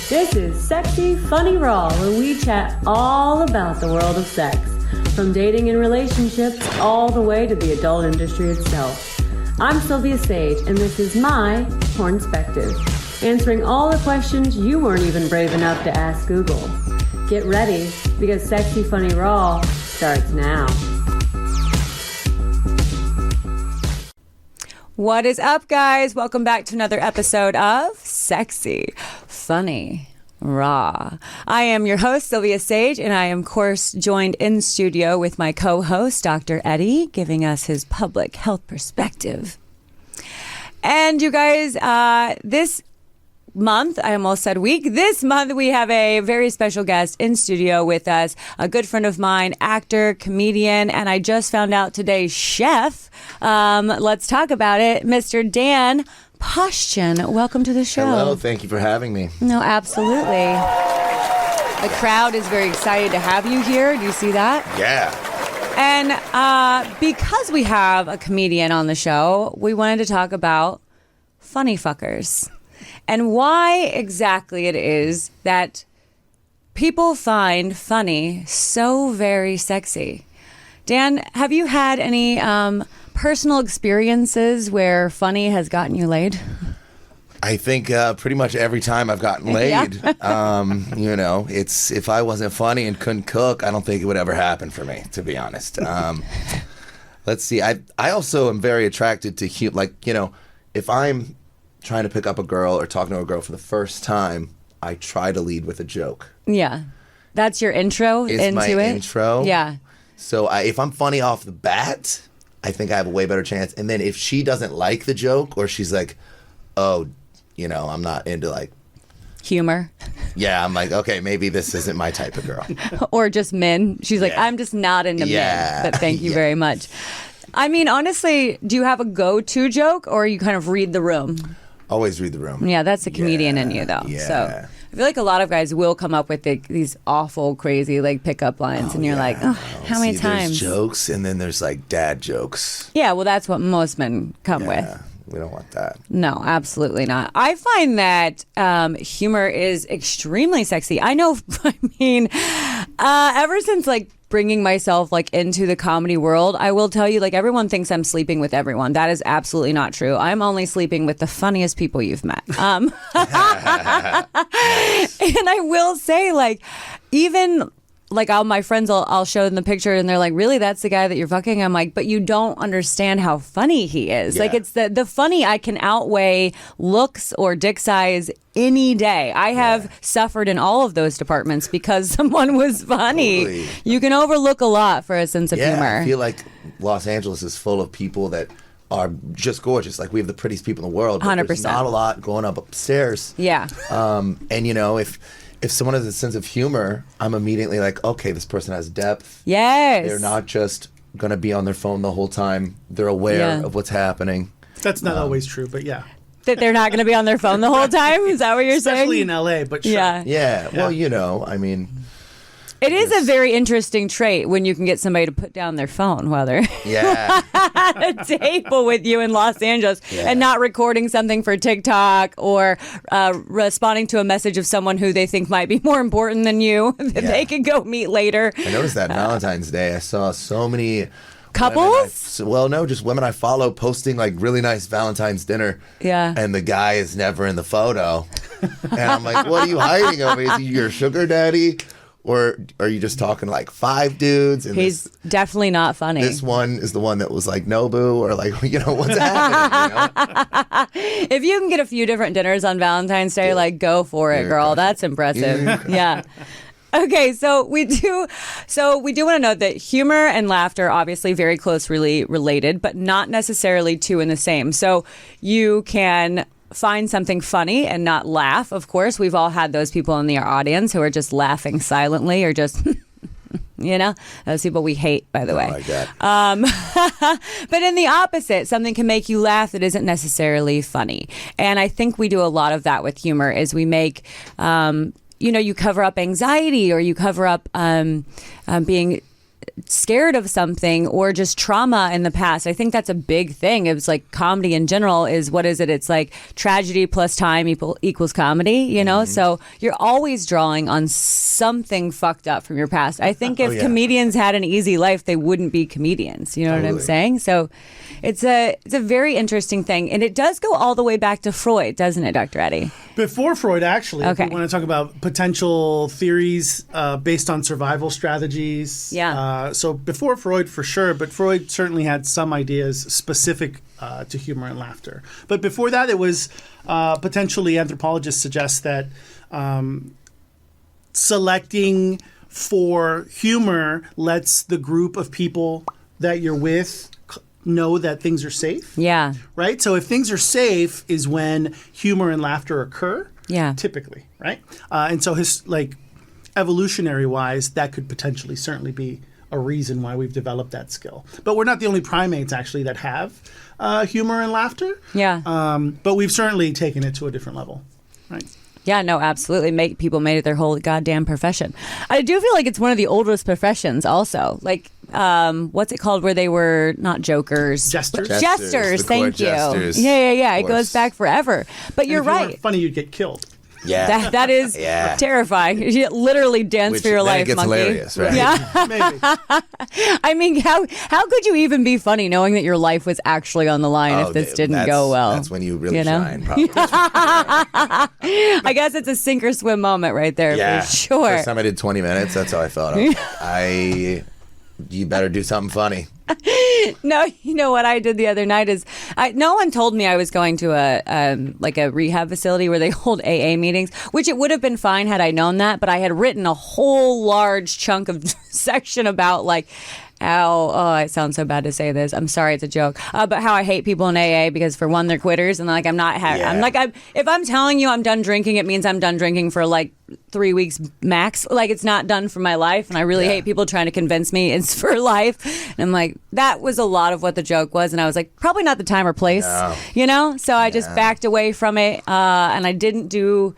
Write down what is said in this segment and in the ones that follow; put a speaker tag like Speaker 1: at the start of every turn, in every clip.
Speaker 1: This is Sexy Funny Raw, where we chat all about the world of sex, from dating and relationships all the way to the adult industry itself. I'm Silvia Saige, and this is my Pornspective, answering all the questions you weren't even brave enough to ask Google. Get ready, because Sexy Funny Raw starts now.
Speaker 2: What is up, guys? Welcome back to another episode of Sexy Funny Raw. I am your host, Silvia Saige, and I am, of course, joined in studio with my co-host, Dr. Eddie, giving us his public health perspective. And you guys, this month, I almost said week, this month we have a very special guest in studio with us, a good friend of mine, actor, comedian, and I just found out today, chef. Let's talk about it, Mr. Dan Faustian. Welcome to the show.
Speaker 3: Hello, thank you for having me.
Speaker 2: No, absolutely. The crowd is very excited to have you here. Do you see that?
Speaker 3: Yeah.
Speaker 2: And because we have a comedian on the show, we wanted to talk about funny fuckers and why exactly it is that people find funny so very sexy. Dan, have you had any personal experiences where funny has gotten you laid?
Speaker 3: I think pretty much every time I've gotten laid, you know, it's if I wasn't funny and couldn't cook, I don't think it would ever happen for me, to be honest. Let's see. I also am very attracted to, like, you know, if I'm trying to pick up a girl or talking to a girl for the first time, I try to lead with a joke.
Speaker 2: Yeah. That's your intro into it?
Speaker 3: It's my intro.
Speaker 2: Yeah.
Speaker 3: So if I'm funny off the bat, I think I have a way better chance. And then if she doesn't like the joke, or she's like, oh, you know, I'm not into like
Speaker 2: humor.
Speaker 3: Yeah, I'm like, okay, maybe this isn't my type of girl.
Speaker 2: Or just men. She's like, I'm just not into men, but thank you very much. I mean, honestly, do you have a go-to joke, or you kind of read the room?
Speaker 3: Always read the room.
Speaker 2: Yeah, that's a comedian in you, though.
Speaker 3: Yeah.
Speaker 2: So I feel like a lot of guys will come up with these awful, crazy, like, pickup lines, and you're like, oh, how many times?
Speaker 3: There's jokes, and then there's like dad jokes.
Speaker 2: Yeah, well, that's what most men come with.
Speaker 3: We don't want that.
Speaker 2: No, absolutely not. I find that humor is extremely sexy. I know, I mean, ever since like bringing myself like into the comedy world, I will tell you, like, everyone thinks I'm sleeping with everyone. That is absolutely not true. I'm only sleeping with the funniest people you've met. And I will say, like, even like all my friends, I'll show them the picture and they're like, really, that's the guy that you're fucking? I'm like, but you don't understand how funny he is. Yeah. Like, it's the funny I can outweigh looks or dick size any day. I have suffered in all of those departments because someone was funny. Totally. You can overlook a lot for a sense of humor.
Speaker 3: I feel like Los Angeles is full of people that are just gorgeous. Like, we have the prettiest people in the world.
Speaker 2: 100%.
Speaker 3: There's not a lot going up upstairs.
Speaker 2: Yeah.
Speaker 3: And, you know, if someone has a sense of humor, I'm immediately like, okay, this person has depth.
Speaker 2: Yes.
Speaker 3: They're not just going to be on their phone the whole time. They're aware of what's happening.
Speaker 4: That's not always true, but yeah.
Speaker 2: That they're not going to be on their phone the whole time? Is that what you're saying?
Speaker 4: Especially in LA, but sure.
Speaker 3: Yeah. Well, you know, I mean,
Speaker 2: it is a very interesting trait when you can get somebody to put down their phone while they're at a table with you in Los Angeles and not recording something for TikTok or responding to a message of someone who they think might be more important than you that they could go meet later.
Speaker 3: I noticed that Valentine's Day. I saw so many
Speaker 2: couples?
Speaker 3: Just women I follow posting like really nice Valentine's dinner. Yeah. And the guy is never in the photo. And I'm like, what are you hiding over? Is he your sugar daddy? Or are you just talking like 5 dudes? And
Speaker 2: he's definitely not funny.
Speaker 3: This one is the one that was like Nobu, or like, you know, what's happening? You know?
Speaker 2: If you can get a few different dinners on Valentine's Day, like, go for it, girl. That's impressive. Yeah. Okay, so we do want to note that humor and laughter are obviously very closely related, but not necessarily two in the same. So you can find something funny and not laugh. Of course, we've all had those people in the audience who are just laughing silently or just, you know, those people we hate, by the way.
Speaker 3: Like that.
Speaker 2: But in the opposite, something can make you laugh that isn't necessarily funny. And I think we do a lot of that with humor is we make, you know, you cover up anxiety or you cover up being scared of something or just trauma in the past. I think that's a big thing. It was like comedy in general is, what is it? It's like tragedy plus time equals comedy, you know? So you're always drawing on something fucked up from your past. I think if comedians had an easy life, they wouldn't be comedians. You know what I'm saying? So it's a very interesting thing. And it does go all the way back to Freud, doesn't it, Dr. Eddie?
Speaker 4: Before Freud, actually,
Speaker 2: Okay.
Speaker 4: if we want to talk about potential theories based on survival strategies.
Speaker 2: Yeah.
Speaker 4: So before Freud, for sure, but Freud certainly had some ideas specific to humor and laughter. But before that, it was potentially anthropologists suggest that selecting for humor lets the group of people that you're with know that things are safe.
Speaker 2: Yeah.
Speaker 4: Right? So if things are safe is when humor and laughter occur.
Speaker 2: Yeah.
Speaker 4: Typically, right? And so evolutionary wise, that could potentially certainly be a reason why we've developed that skill. But we're not the only primates actually that have humor and laughter.
Speaker 2: Yeah.
Speaker 4: But we've certainly taken it to a different level. Right.
Speaker 2: Yeah, no, absolutely. People made it their whole goddamn profession. I do feel like it's one of the oldest professions also. Like, what's it called where they were not jokers?
Speaker 4: Jesters.
Speaker 2: Jesters,
Speaker 3: The court
Speaker 2: thank you.
Speaker 3: jesters.
Speaker 2: Yeah.
Speaker 3: Of
Speaker 2: It goes
Speaker 3: course.
Speaker 2: back forever. But
Speaker 4: And
Speaker 2: you're
Speaker 4: if you weren't
Speaker 2: right.
Speaker 4: funny, you'd get killed.
Speaker 3: Yeah.
Speaker 2: That is
Speaker 3: Yeah.
Speaker 2: terrifying. You literally dance
Speaker 3: Which
Speaker 2: for your
Speaker 3: then
Speaker 2: life,
Speaker 3: it gets
Speaker 2: monkey.
Speaker 3: hilarious, right?
Speaker 2: Yeah.
Speaker 4: Maybe.
Speaker 2: I mean, how could you even be funny knowing that your life was actually on the line if this didn't go well?
Speaker 3: That's when you really
Speaker 2: You know?
Speaker 3: shine, probably.
Speaker 2: I guess it's a sink or swim moment right there for sure.
Speaker 3: First time I did 20 minutes, that's how I felt. You better do something funny.
Speaker 2: No, you know what I did the other night is no one told me I was going to a rehab facility where they hold AA meetings, which it would have been fine had I known that, but I had written a whole large chunk of section about like how, it sounds so bad to say this. I'm sorry, it's a joke. But how I hate people in AA because for one, they're quitters, and like I'm not. If I'm telling you I'm done drinking, it means I'm done drinking for like 3 weeks max. Like it's not done for my life, and I really hate people trying to convince me it's for life. And I'm like, that was a lot of what the joke was, and I was like, probably not the time or place, you know. So I just backed away from it, and I didn't do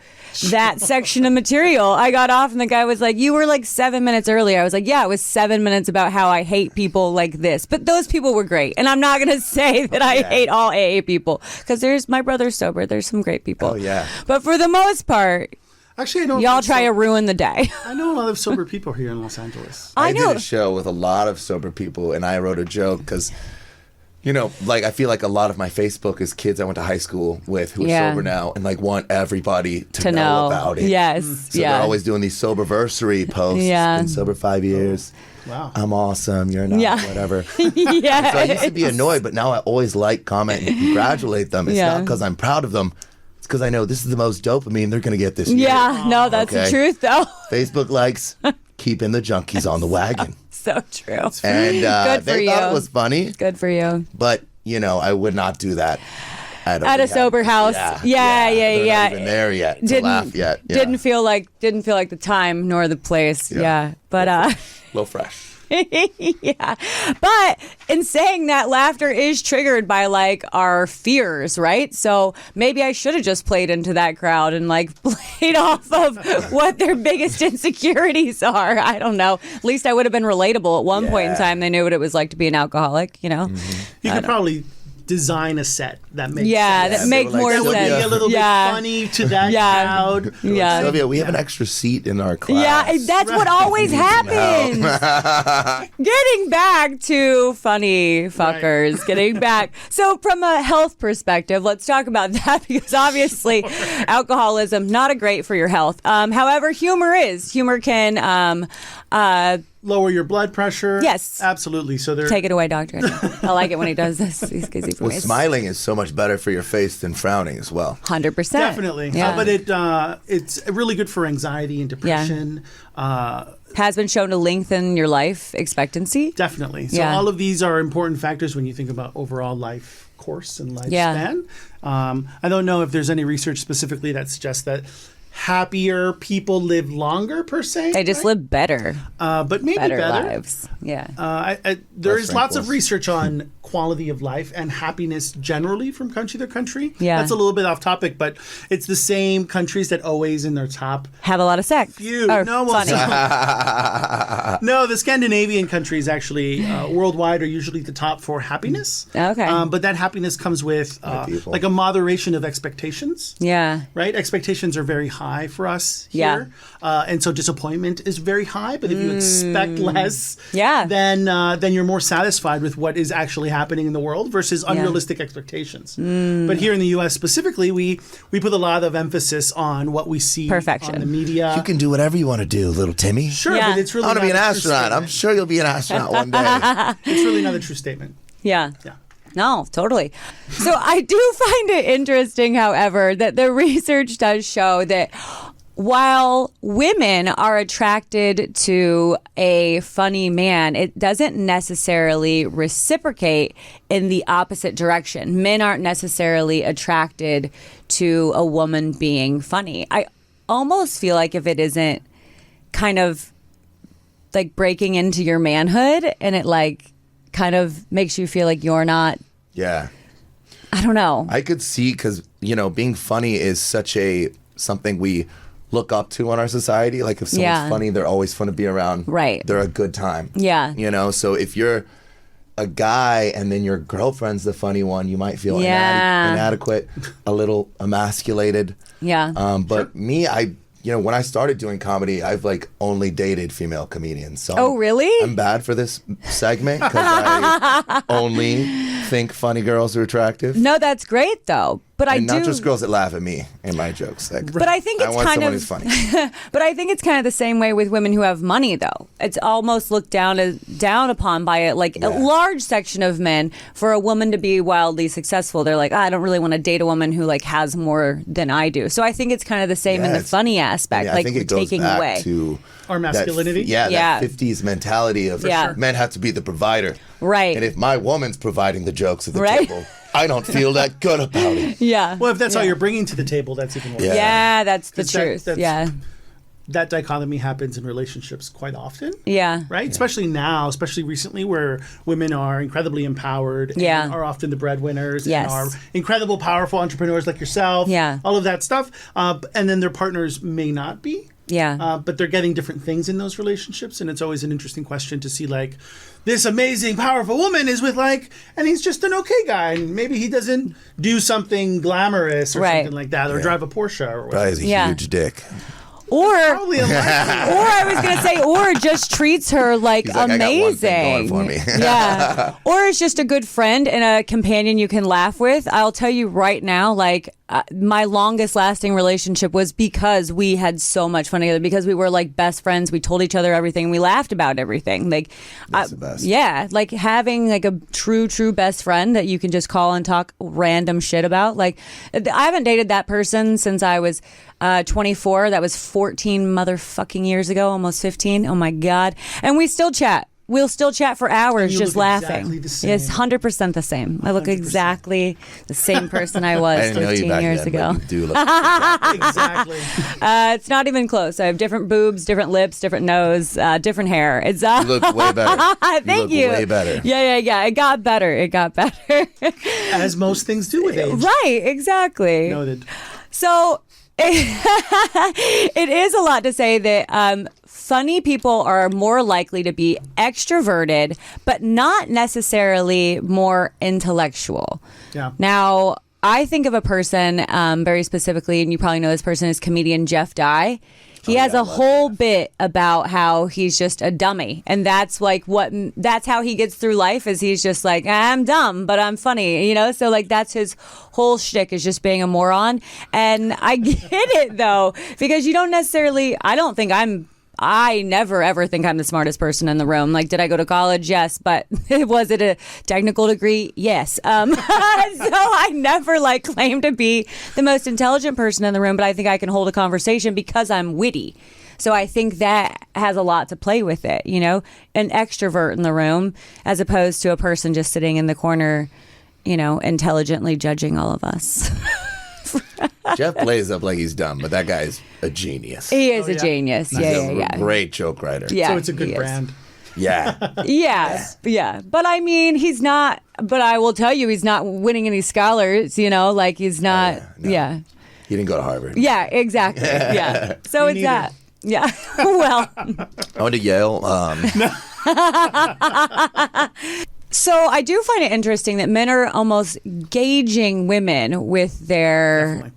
Speaker 2: that section of material. I got off, and the guy was like, "You were like 7 minutes early." I was like, "Yeah, it was 7 minutes about how I hate people like this." But those people were great, and I'm not going to say that I hate all AA people because there's my brother's sober. There's some great people.
Speaker 3: Oh, yeah.
Speaker 2: But for the most part,
Speaker 4: Actually, I know
Speaker 2: y'all try to ruin the day.
Speaker 4: I know a lot of sober people here in Los Angeles.
Speaker 2: I know.
Speaker 3: did a show with a lot of sober people, and I wrote a joke because, you know, like I feel like a lot of my Facebook is kids I went to high school with who are sober now and like want everybody to know about it.
Speaker 2: Yes.
Speaker 3: So they're always doing these soberversary posts.
Speaker 2: Yeah.
Speaker 3: Been sober 5 years.
Speaker 4: Wow.
Speaker 3: I'm awesome. You're not. Whatever.
Speaker 2: Yeah.
Speaker 3: So I used to be annoyed, but now I always like, comment, and congratulate them. It's not because I'm proud of them. It's because I know this is the most dopamine they're going to get this year.
Speaker 2: Yeah. No, that's the truth, though.
Speaker 3: Facebook likes keeping the junkies on the wagon.
Speaker 2: So true.
Speaker 3: And
Speaker 2: Good for
Speaker 3: they
Speaker 2: you.
Speaker 3: thought it was funny.
Speaker 2: Good for you.
Speaker 3: But, you know, I would not do that at
Speaker 2: a sober house. Yeah.
Speaker 3: They're not even there yet to laugh yet. Yeah.
Speaker 2: Didn't feel like the time nor the place. Yeah. But
Speaker 3: Low fresh.
Speaker 2: yeah. But in saying that, laughter is triggered by like our fears, right? So maybe I should have just played into that crowd and like played off of what their biggest insecurities are. I don't know. At least I would have been relatable at one point in time. They knew what it was like to be an alcoholic, you know?
Speaker 4: You could probably design a set that makes sense.
Speaker 2: that make more
Speaker 4: That would be
Speaker 2: sense.
Speaker 4: a little bit funny to that crowd.
Speaker 2: Yeah.
Speaker 3: Sylvia, we have an extra seat in our class.
Speaker 2: Yeah, that's what always happens. Getting back to funny fuckers, getting back. So from a health perspective, let's talk about that because obviously alcoholism, not a great for your health. However, humor is. Humor can
Speaker 4: Lower your blood pressure.
Speaker 2: Yes.
Speaker 4: Absolutely. So they're
Speaker 2: take it away, doctor. I like it when he does this. He's easy for
Speaker 3: Well,
Speaker 2: me.
Speaker 3: smiling is so much better for your face than frowning as well.
Speaker 2: 100%.
Speaker 4: definitely.
Speaker 2: Yeah.
Speaker 4: But it's really good for anxiety and depression.
Speaker 2: Has been shown to lengthen your life expectancy.
Speaker 4: Definitely. So all of these are important factors when you think about overall life course and lifespan. I don't know if there's any research specifically that suggests that happier people live longer per se.
Speaker 2: They just live better.
Speaker 4: But maybe better.
Speaker 2: lives. Yeah.
Speaker 4: There is lots of research on quality of life and happiness generally from country to country.
Speaker 2: Yeah.
Speaker 4: That's a little bit off topic, but it's the same countries that always in their top
Speaker 2: have a lot of sex.
Speaker 4: few.
Speaker 2: Or
Speaker 4: No,
Speaker 2: funny.
Speaker 4: no, the Scandinavian countries actually worldwide are usually the top for happiness.
Speaker 2: Okay.
Speaker 4: But that happiness comes with
Speaker 3: people.
Speaker 4: like a moderation of expectations.
Speaker 2: Yeah.
Speaker 4: Right? Expectations are very high for us
Speaker 2: Yeah.
Speaker 4: here. And so disappointment is very high. But if you expect less,
Speaker 2: Yeah.
Speaker 4: then you're more satisfied with what is actually happening in the world versus unrealistic expectations. But here in the U.S. specifically, we put a lot of emphasis on what we see
Speaker 2: Perfection.
Speaker 4: on the media.
Speaker 3: You can do whatever you want to do, little Timmy.
Speaker 4: Sure,
Speaker 2: Yeah.
Speaker 4: but it's really
Speaker 3: I want to be an
Speaker 4: not a true
Speaker 3: astronaut. I'm
Speaker 4: statement.
Speaker 3: sure you'll be an astronaut one day.
Speaker 4: It's really not a true statement.
Speaker 2: Yeah.
Speaker 4: Yeah.
Speaker 2: No, totally. So I do find it interesting, however, that the research does show that while women are attracted to a funny man, it doesn't necessarily reciprocate in the opposite direction. Men aren't necessarily attracted to a woman being funny. I almost feel like if it isn't kind of like breaking into your manhood and it like kind of makes you feel like you're not,
Speaker 3: Yeah.
Speaker 2: I don't know.
Speaker 3: I could see because, being funny is such something we look up to in our society. Like if someone's
Speaker 2: Yeah.
Speaker 3: funny, they're always fun to be around.
Speaker 2: Right.
Speaker 3: They're a good time.
Speaker 2: Yeah.
Speaker 3: So if you're a guy and then your girlfriend's the funny one, you might feel
Speaker 2: Yeah.
Speaker 3: inadequate, a little emasculated.
Speaker 2: Yeah.
Speaker 3: But me, when I started doing comedy, I've like only dated female comedians. So
Speaker 2: Oh, really?
Speaker 3: I'm bad for this segment because I only think funny girls are attractive.
Speaker 2: No, that's great though. But I
Speaker 3: And
Speaker 2: do
Speaker 3: not just girls that laugh at me in my jokes. Like,
Speaker 2: But I think
Speaker 3: I
Speaker 2: it's
Speaker 3: want
Speaker 2: kind
Speaker 3: someone
Speaker 2: of
Speaker 3: who's funny.
Speaker 2: But I think it's kind of the same way with women who have money though. It's almost looked down upon by a large section of men for a woman to be wildly successful. They're like, I don't really want to date a woman who like has more than I do. So I think it's kind of the same in the
Speaker 3: it's-
Speaker 2: funny aspect,
Speaker 3: I
Speaker 2: like
Speaker 3: think it goes
Speaker 2: taking
Speaker 3: back
Speaker 2: away.
Speaker 3: to
Speaker 4: Our masculinity?
Speaker 2: Yeah.
Speaker 3: that 50s mentality of
Speaker 2: Yeah.
Speaker 3: men have to be the provider.
Speaker 2: Right.
Speaker 3: And if my woman's providing the jokes at the
Speaker 2: Right.
Speaker 3: table, I don't feel that good about it.
Speaker 2: Yeah.
Speaker 4: Well, if that's all you're bringing to the table, that's even worse.
Speaker 3: Yeah.
Speaker 2: Yeah, that's the
Speaker 4: 'Cause that-
Speaker 2: truth.
Speaker 4: that's-
Speaker 2: Yeah.
Speaker 4: That dichotomy happens in relationships quite often.
Speaker 2: Yeah.
Speaker 4: Right? Especially now, especially recently, where women are incredibly empowered and
Speaker 2: Yeah.
Speaker 4: are often the breadwinners
Speaker 2: Yes.
Speaker 4: and are incredible, powerful entrepreneurs like yourself.
Speaker 2: Yeah.
Speaker 4: All of that stuff. And then their partners may not be.
Speaker 2: Yeah.
Speaker 4: But they're getting different things in those relationships. And it's always an interesting question to see, like, this amazing, powerful woman is with, like, and he's just an okay guy. And maybe he doesn't do something glamorous or
Speaker 2: Right.
Speaker 4: something like that or drive a Porsche or whatever.
Speaker 3: But he's a
Speaker 2: Yeah.
Speaker 3: huge dick.
Speaker 2: Or
Speaker 4: Probably unlikely.
Speaker 2: or I was gonna say, or just treats her like,
Speaker 3: He's like, I got one
Speaker 2: amazing.
Speaker 3: thing going for me.
Speaker 2: Yeah. Or is just a good friend and a companion you can laugh with. I'll tell you right now, like my longest lasting relationship was because we had so much fun together, because we were like best friends. We told each other everything. We laughed about everything. Like,
Speaker 3: That's the best.
Speaker 2: yeah, like having like a true best friend that you can just call and talk random shit about. Like, I haven't dated that person since I was 24. That was 14 motherfucking years ago, almost 15. Oh my God. And we still chat. We'll still chat for hours
Speaker 4: you
Speaker 2: just
Speaker 4: look
Speaker 2: laughing.
Speaker 4: exactly the same.
Speaker 2: It's 100% the same. I look
Speaker 4: 100%.
Speaker 2: exactly the same person I was
Speaker 3: I didn't know you
Speaker 2: 15
Speaker 3: back
Speaker 2: years
Speaker 3: then,
Speaker 2: ago.
Speaker 3: but you do look
Speaker 4: Exactly.
Speaker 2: It's not even close. I have different boobs, different lips, different nose, different hair. It's
Speaker 3: you look way better.
Speaker 2: Thank
Speaker 3: you.
Speaker 2: you.
Speaker 3: Look way better.
Speaker 2: Yeah. It got better.
Speaker 4: As most things do with age.
Speaker 2: Right, exactly.
Speaker 4: Noted.
Speaker 2: So it is a lot to say that funny people are more likely to be extroverted, but not necessarily more intellectual.
Speaker 4: Yeah.
Speaker 2: Now, I think of a person very specifically, and you probably know this person is comedian Jeff Dye. He has a whole bit about how he's just a dummy, and that's like that's how he gets through life. Is he's just like, I'm dumb, but I'm funny, you know. So like that's his whole shtick, is just being a moron. And I get it though, because you don't necessarily. I never ever think I'm the smartest person in the room. Like, did I go to college? Yes, but was it a technical degree? Yes. So I never like claim to be the most intelligent person in the room, but I think I can hold a conversation because I'm witty. So I think that has a lot to play with it, you know, an extrovert in the room as opposed to a person just sitting in the corner, you know, intelligently judging all of us.
Speaker 3: Jeff plays up like he's dumb, but that guy's a genius.
Speaker 2: He is a
Speaker 4: yeah?
Speaker 2: genius.
Speaker 3: He's
Speaker 2: Yeah.
Speaker 3: a great joke writer.
Speaker 2: Yeah,
Speaker 4: So it's a good
Speaker 2: he is.
Speaker 4: brand.
Speaker 3: Yeah.
Speaker 2: Yeah. But I mean, he's not, but I will tell you, he's not winning any scholars, like he's not,
Speaker 3: no.
Speaker 2: yeah.
Speaker 3: He didn't go to Harvard.
Speaker 2: Yeah, exactly. Yeah. So
Speaker 4: Me
Speaker 2: it's
Speaker 4: neither.
Speaker 2: that. Yeah. Well,
Speaker 3: I went to Yale.
Speaker 2: so I do find it interesting that men are almost gauging women with their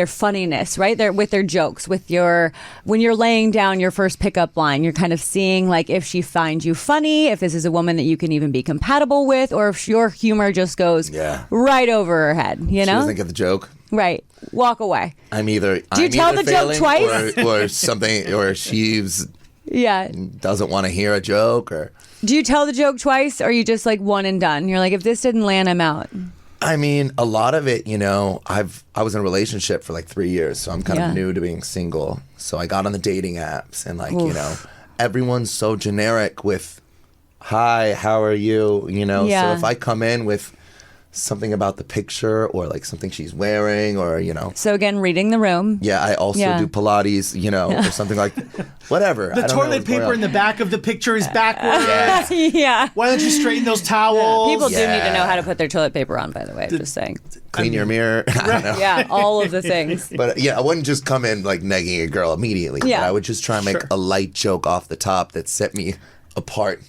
Speaker 2: funniness, right? With their jokes, when you're laying down your first pickup line, you're kind of seeing like if she finds you funny, if this is a woman that you can even be compatible with, or if your humor just goes right over her head,
Speaker 3: She doesn't get the joke.
Speaker 2: Right. Walk away.
Speaker 3: I'm either
Speaker 2: tell the joke
Speaker 3: failing
Speaker 2: twice?
Speaker 3: or something, or she's
Speaker 2: Yeah.
Speaker 3: doesn't want to hear a joke, or
Speaker 2: Do you tell the joke twice, or are you just like one and done? You're like, if this didn't land, I'm out.
Speaker 3: I mean, a lot of it, I was in a relationship for like 3 years, so I'm kind of new to being single. So I got on the dating apps, and everyone's so generic with, "Hi, how are you?" So if I come in with something about the picture or like something she's wearing, or
Speaker 2: So again, reading the room.
Speaker 3: yeah, I also do Pilates, or something like whatever.
Speaker 4: The toilet paper in the back of the picture is backwards.
Speaker 2: Yeah.
Speaker 4: Why don't you straighten those towels?
Speaker 2: People do need to know how to put their toilet paper on, by the way. Just saying.
Speaker 3: Clean your mirror. I don't know.
Speaker 2: Yeah, all of the things.
Speaker 3: But I wouldn't just come in like negging a girl immediately.
Speaker 2: Yeah.
Speaker 3: But I would just try and make a light joke off the top that set me apart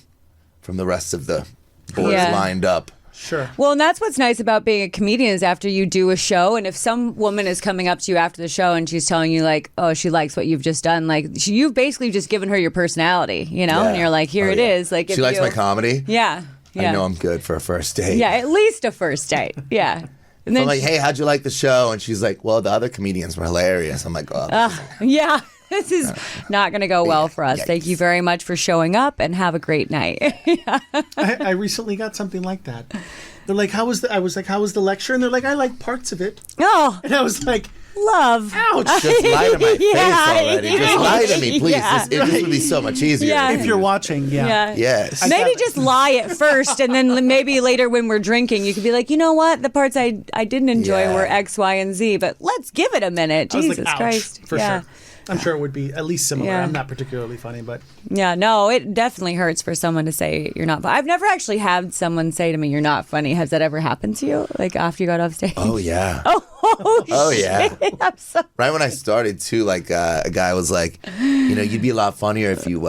Speaker 3: from the rest of the boys lined up.
Speaker 4: Sure.
Speaker 2: Well, and that's what's nice about being a comedian is after you do a show, and if some woman is coming up to you after the show and she's telling you like, oh, she likes what you've just done, like you've basically just given her your personality, and you're like, here it is. Like,
Speaker 3: she likes my comedy.
Speaker 2: Yeah.
Speaker 3: I know I'm good for a first date.
Speaker 2: Yeah, at least a first date. Yeah. And
Speaker 3: So
Speaker 2: then
Speaker 3: I'm like, hey, how'd you like the show? And she's like, well, the other comedians were hilarious. I'm like, oh.
Speaker 2: yeah, this is not going to go well for us.
Speaker 3: Yikes.
Speaker 2: Thank you very much for showing up, and have a great night.
Speaker 4: I recently got something like that. They're like, I was like, how was the lecture? And they're like, I like parts of it.
Speaker 2: Oh,
Speaker 4: And I was like,
Speaker 2: love.
Speaker 4: ouch.
Speaker 3: Just lie to my face
Speaker 2: Yeah,
Speaker 3: already. Just lie to me, please.
Speaker 2: yeah.
Speaker 3: This would be so much easier.
Speaker 2: Yeah.
Speaker 4: If you're watching,
Speaker 2: Yeah.
Speaker 3: Yes.
Speaker 2: Maybe just lie at first, and then maybe later when we're drinking, you could be like, you know what? The parts I didn't enjoy
Speaker 3: Yeah.
Speaker 2: were X, Y, and Z, but let's give it a minute.
Speaker 4: I was
Speaker 2: Jesus
Speaker 4: like, ouch,
Speaker 2: Christ.
Speaker 4: for
Speaker 2: yeah.
Speaker 4: sure. I'm sure it would be at least similar.
Speaker 2: Yeah.
Speaker 4: I'm not particularly funny, but
Speaker 2: Yeah, no, it definitely hurts for someone to say you're not funny. I've never actually had someone say to me, you're not funny. Has that ever happened to you? Like after you got off stage?
Speaker 3: Oh, yeah.
Speaker 2: Oh,
Speaker 3: yeah.
Speaker 2: shit. I'm so...
Speaker 3: Right when I started, too, like a guy was like, you'd be a lot funnier if you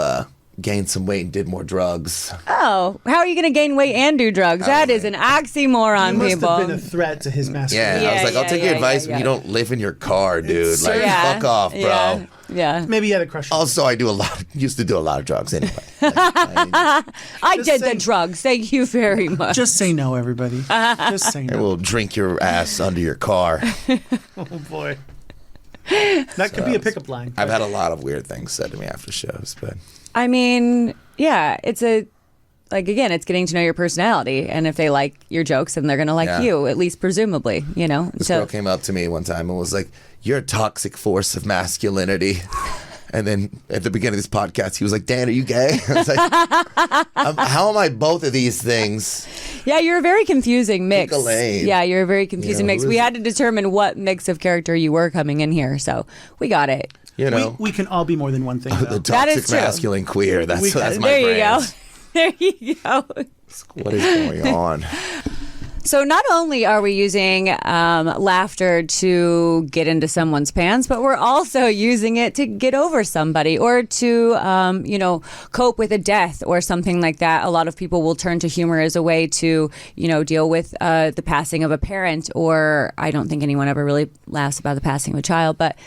Speaker 3: gained some weight and did more drugs.
Speaker 2: Oh, how are you going to gain weight and do drugs? That is an oxymoron,
Speaker 4: he must
Speaker 2: people.
Speaker 4: have been a threat to his masculinity.
Speaker 3: Yeah, I was like, I'll take your advice
Speaker 2: yeah.
Speaker 3: when you don't live in your car, dude. Like,
Speaker 2: Yeah.
Speaker 3: fuck off, bro.
Speaker 2: Yeah. Yeah.
Speaker 4: Maybe he had a crush.
Speaker 3: Also, I used to do a lot of drugs anyway.
Speaker 2: I did
Speaker 4: say-
Speaker 2: the drugs. Thank you very much.
Speaker 4: Just say no, everybody. Just say
Speaker 3: I
Speaker 4: no.
Speaker 3: will drink your ass under your car.
Speaker 4: Oh boy. That could be a pickup line.
Speaker 3: I've had a lot of weird things said to me after shows, but
Speaker 2: I mean, yeah, it's again, it's getting to know your personality, and if they like your jokes, then they're going to like
Speaker 3: Yeah.
Speaker 2: you, at least presumably,
Speaker 3: this girl came up to me one time and was like, "You're a toxic force of masculinity." And then at the beginning of this podcast, he was like, "Dan, are you gay?" I was like, how am I both of these things?
Speaker 2: Yeah, you're a very confusing mix.
Speaker 3: Pick a lane.
Speaker 2: Yeah, you're a very confusing
Speaker 3: You know,
Speaker 2: mix.
Speaker 3: who
Speaker 2: We
Speaker 3: is
Speaker 2: had to determine what mix of character you were coming in here, so we got it.
Speaker 3: You know,
Speaker 4: We can all be more than one thing, though.
Speaker 3: the
Speaker 2: That is
Speaker 3: toxic
Speaker 2: true.
Speaker 3: masculine queer. That's my
Speaker 2: There you go.
Speaker 3: brand.
Speaker 2: There you go.
Speaker 3: What is going on?
Speaker 2: So not only are we using laughter to get into someone's pants, but we're also using it to get over somebody or to, cope with a death or something like that. A lot of people will turn to humor as a way to, deal with the passing of a parent, or I don't think anyone ever really laughs about the passing of a child, but,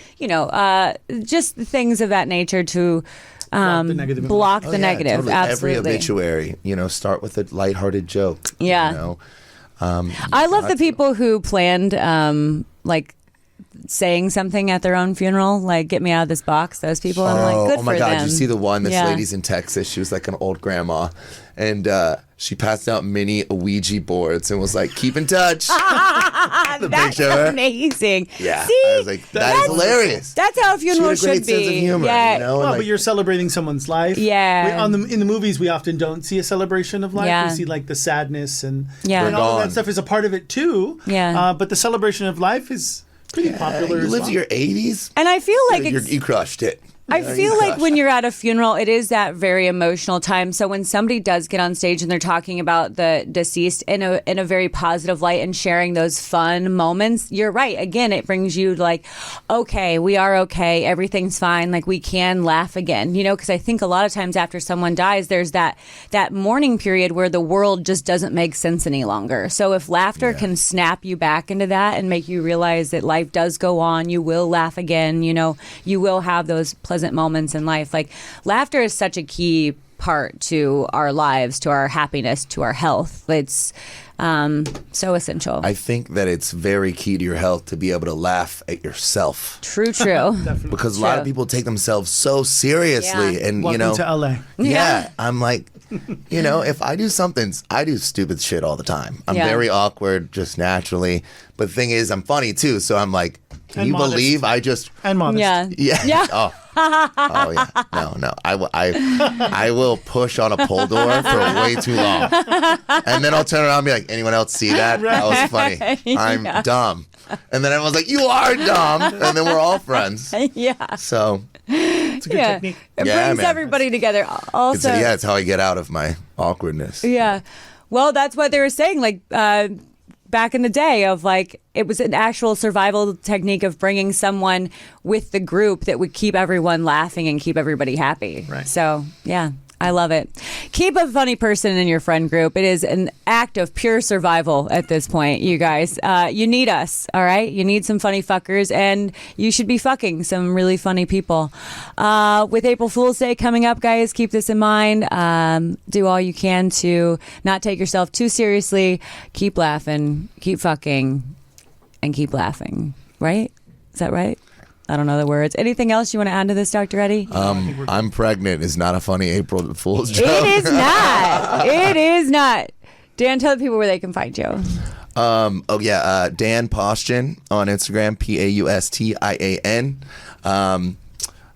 Speaker 2: just things of that nature to
Speaker 4: Block the negative.
Speaker 2: block
Speaker 3: Oh,
Speaker 2: the
Speaker 3: yeah,
Speaker 2: negative.
Speaker 3: totally.
Speaker 2: Absolutely.
Speaker 3: Every obituary, start with a lighthearted joke.
Speaker 2: Yeah. I love the people who planned saying something at their own funeral, like "get me out of this box." Those people, I'm like, good
Speaker 3: oh my
Speaker 2: for
Speaker 3: God!
Speaker 2: them.
Speaker 3: Did you see the one? This
Speaker 2: Yeah.
Speaker 3: lady's in Texas. She was like an old grandma, and she passed out mini Ouija boards and was like, "Keep in touch." The
Speaker 2: That's
Speaker 3: picture of her.
Speaker 2: amazing.
Speaker 3: Yeah,
Speaker 2: See?
Speaker 3: I was like, that is hilarious.
Speaker 2: That's how a
Speaker 3: She had
Speaker 2: funeral
Speaker 3: a great
Speaker 2: should be.
Speaker 3: sense of humor,
Speaker 2: Yeah.
Speaker 3: and,
Speaker 4: Well,
Speaker 3: like,
Speaker 4: but you're celebrating someone's life.
Speaker 2: Yeah.
Speaker 4: In the movies, we often don't see a celebration of life.
Speaker 2: Yeah.
Speaker 4: We see like the sadness and,
Speaker 2: Yeah.
Speaker 4: and all of
Speaker 3: Gone.
Speaker 4: that stuff is a part of it too.
Speaker 2: Yeah.
Speaker 4: But the celebration of life is pretty popular.
Speaker 3: You
Speaker 4: as
Speaker 3: live
Speaker 4: well.
Speaker 3: to your 80s.
Speaker 2: And I feel like
Speaker 3: You crushed it.
Speaker 2: I feel like when you're at a funeral, it is that very emotional time. So when somebody does get on stage and they're talking about the deceased in a very positive light and sharing those fun moments, you're right. Again, it brings you like, okay, we are okay. Everything's fine. Like we can laugh again, because I think a lot of times after someone dies, there's that mourning period where the world just doesn't make sense any longer. So if laughter can snap you back into that and make you realize that life does go on, you will laugh again, you will have those pleasant moments in life. Like laughter is such a key part to our lives, to our happiness, to our health. It's so essential.
Speaker 3: I think that it's very key to your health to be able to laugh at yourself.
Speaker 2: True.
Speaker 3: Because a lot of people take themselves so seriously, and
Speaker 4: Welcome to LA.
Speaker 3: Yeah, I'm like, if I do something, I do stupid shit all the time. I'm very awkward, just naturally. But the thing is, I'm funny too. So I'm like, can you believe I just
Speaker 4: and modest?
Speaker 3: Yeah. Oh yeah. No. I will push on a pole door for way too long, and then I'll turn around and be like, anyone else see that? That was funny. I'm dumb. And then everyone's like, you are dumb, and then we're all friends.
Speaker 2: Yeah.
Speaker 3: So
Speaker 4: It's a good technique.
Speaker 2: It brings
Speaker 3: man.
Speaker 2: everybody together. Also,
Speaker 3: it's how I get out of my awkwardness.
Speaker 2: Yeah. Well, that's what they were saying. Like back in the day of like, it was an actual survival technique of bringing someone with the group that would keep everyone laughing and keep everybody happy.
Speaker 4: Right.
Speaker 2: So, yeah. I love it. Keep a funny person in your friend group. It is an act of pure survival at this point, you guys. You need us, all right? You need some funny fuckers, and you should be fucking some really funny people. With April Fool's Day coming up, guys, keep this in mind. Do all you can to not take yourself too seriously. Keep laughing, keep fucking, and keep laughing. Right? Is that right? I don't know the words. Anything else you want to add to this, Dr. Eddie?
Speaker 3: I'm pregnant is not a funny April Fool's joke.
Speaker 2: It is not. It is not. Dan, tell the people where they can find you.
Speaker 3: Dan Faustian on Instagram, PAUSTIAN. I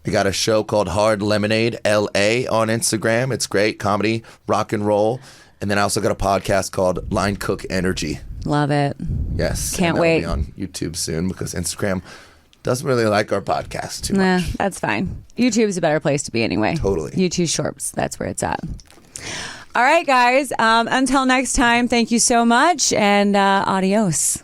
Speaker 3: got a show called Hard Lemonade LA on Instagram. It's great comedy, rock and roll. And then I also got a podcast called Line Cook Energy.
Speaker 2: Love it.
Speaker 3: Yes.
Speaker 2: Can't
Speaker 3: and that'll
Speaker 2: wait.
Speaker 3: be on YouTube soon because Instagram doesn't really like our podcast too
Speaker 2: Nah,
Speaker 3: much.
Speaker 2: that's fine. YouTube's a better place to be anyway.
Speaker 3: Totally.
Speaker 2: YouTube Shorts, that's where it's at. All right, guys. Until next time, thank you so much, and adios.